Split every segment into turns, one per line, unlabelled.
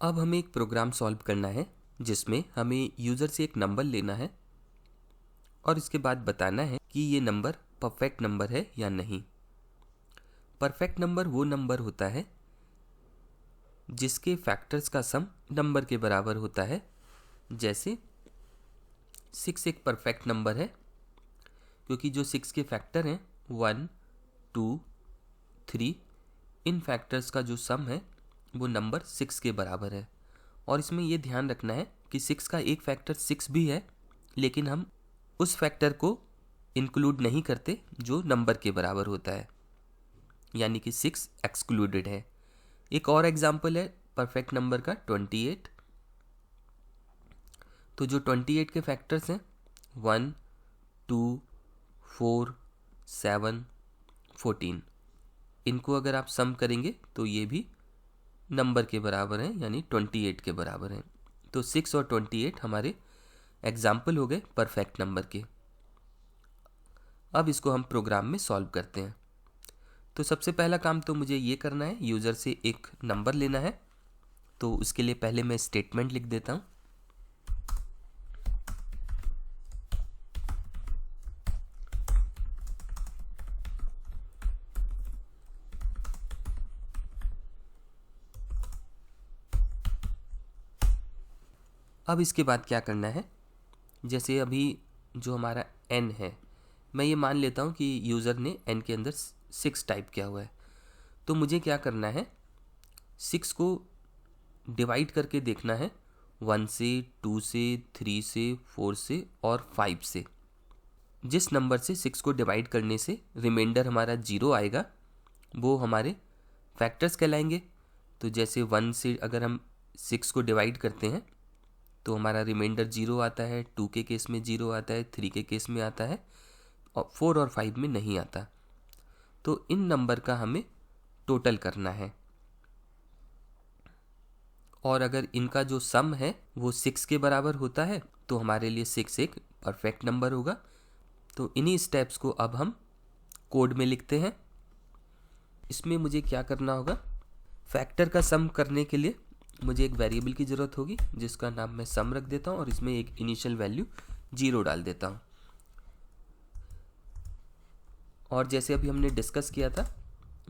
अब हमें एक प्रोग्राम सॉल्व करना है जिसमें हमें यूज़र से एक नंबर लेना है और इसके बाद बताना है कि ये नंबर परफेक्ट नंबर है या नहीं। परफेक्ट नंबर वो नंबर होता है जिसके फैक्टर्स का सम नंबर के बराबर होता है। जैसे 6 एक परफेक्ट नंबर है क्योंकि जो 6 के फैक्टर हैं 1, 2, 3, इन फैक्टर्स का जो सम है वो नंबर 6 के बराबर है। और इसमें ये ध्यान रखना है कि 6 का एक फैक्टर 6 भी है, लेकिन हम उस फैक्टर को इंक्लूड नहीं करते जो नंबर के बराबर होता है, यानी कि 6 एक्सक्लूडेड है। एक और एग्जांपल है परफेक्ट नंबर का 28। तो जो 28 के फैक्टर्स हैं 1, 2, 4, 7, 14, इनको अगर आप सम करेंगे तो ये भी नंबर के बराबर हैं, यानी 28 के बराबर हैं। तो 6 और 28 हमारे एग्जाम्पल हो गए परफेक्ट नंबर के। अब इसको हम प्रोग्राम में सॉल्व करते हैं। तो सबसे पहला काम तो मुझे ये करना है, यूज़र से एक नंबर लेना है। तो उसके लिए पहले मैं स्टेटमेंट लिख देता हूँ। अब इसके बाद क्या करना है, जैसे अभी जो हमारा n है, मैं ये मान लेता हूँ कि यूज़र ने n के अंदर 6 टाइप किया हुआ है। तो मुझे क्या करना है, 6 को डिवाइड करके देखना है 1 से, 2 से, 3 से, 4 से और 5 से। जिस नंबर से 6 को डिवाइड करने से रिमाइंडर हमारा 0 आएगा वो हमारे फैक्टर्स कहलाएंगे। तो जैसे 1 से अगर हम 6 को डिवाइड करते हैं तो हमारा रिमाइंडर 0 आता है, 2 के केस में 0 आता है, 3 के केस में आता है और 4 और 5 में नहीं आता। तो इन नंबर का हमें टोटल करना है और अगर इनका जो सम है वो 6 के बराबर होता है तो हमारे लिए 6 एक परफेक्ट नंबर होगा। तो इन्हीं स्टेप्स को अब हम कोड में लिखते हैं। इसमें मुझे क्या करना होगा, फैक्टर का सम करने के लिए मुझे एक वेरिएबल की ज़रूरत होगी जिसका नाम मैं सम रख देता हूँ और इसमें एक इनिशियल वैल्यू 0 डाल देता हूँ। और जैसे अभी हमने डिस्कस किया था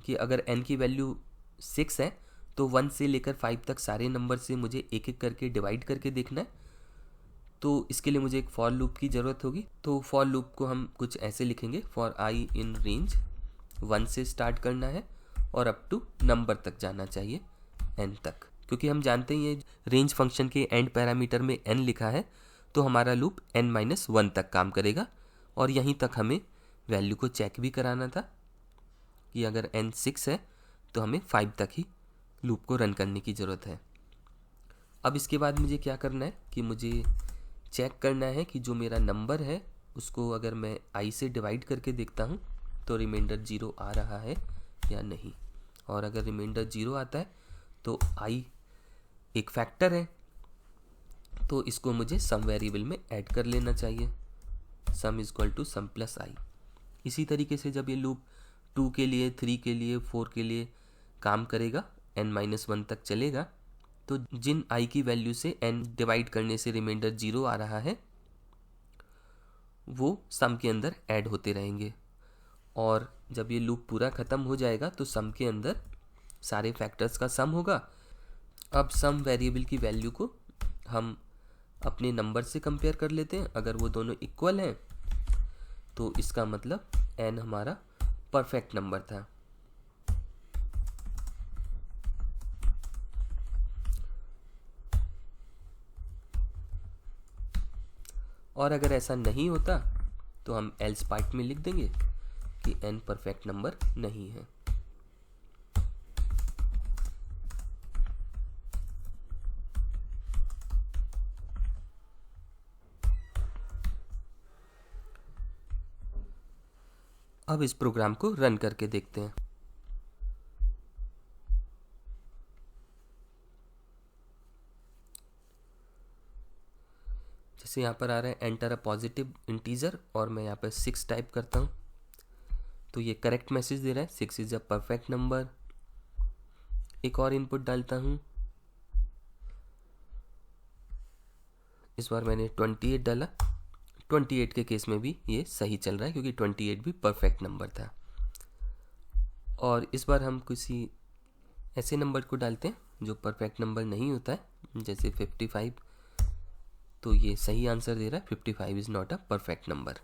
कि अगर n की वैल्यू 6 है तो 1 से लेकर 5 तक सारे नंबर से मुझे एक एक करके डिवाइड करके देखना है। तो इसके लिए मुझे एक फॉर लूप की ज़रूरत होगी। तो फॉर लूप को हम कुछ ऐसे लिखेंगे, फॉर आई इन रेंज 1 से स्टार्ट करना है और अप टू नंबर तक जाना चाहिए n तक। क्योंकि हम जानते हैं ये रेंज फंक्शन के एंड पैरामीटर में n लिखा है तो हमारा लूप n-1 तक काम करेगा और यहीं तक हमें वैल्यू को चेक भी कराना था कि अगर n 6 है तो हमें 5 तक ही लूप को रन करने की ज़रूरत है। अब इसके बाद मुझे क्या करना है कि मुझे चेक करना है कि जो मेरा नंबर है उसको अगर मैं i से डिवाइड करके देखता हूँ तो रिमाइंडर 0 आ रहा है या नहीं। और अगर रिमाइंडर 0 आता है तो i एक फैक्टर है तो इसको मुझे सम वेरिएबल में ऐड कर लेना चाहिए, sum is equal to sum plus I. इसी तरीके से जब ये लूप 2 के लिए, 3 के लिए, 4 के लिए काम करेगा, n-1 तक चलेगा, तो जिन i की वैल्यू से n डिवाइड करने से रिमाइंडर 0 आ रहा है वो सम के अंदर ऐड होते रहेंगे। और जब ये लूप पूरा ख़त्म हो जाएगा तो सम के अंदर सारे फैक्टर्स का सम होगा। अब सम वेरिएबल की वैल्यू को हम अपने नंबर से कंपेयर कर लेते हैं। अगर वो दोनों इक्वल हैं तो इसका मतलब n हमारा परफेक्ट नंबर था। और अगर ऐसा नहीं होता तो हम एल्स पार्ट में लिख देंगे कि n परफेक्ट नंबर नहीं है। अब इस प्रोग्राम को रन करके देखते हैं। जैसे यहाँ पर आ रहा है एंटर अ पॉजिटिव इंटीजर और मैं यहाँ पर 6 टाइप करता हूँ तो ये करेक्ट मैसेज दे रहा है, 6 इज़ अ परफेक्ट नंबर। एक और इनपुट डालता हूँ इस बार मैंने 28 डाला, 28 के केस में भी ये सही चल रहा है क्योंकि 28 भी परफेक्ट नंबर था। और इस बार हम किसी ऐसे नंबर को डालते हैं जो परफेक्ट नंबर नहीं होता है, जैसे 55, तो ये सही आंसर दे रहा है, 55 is not a perfect number.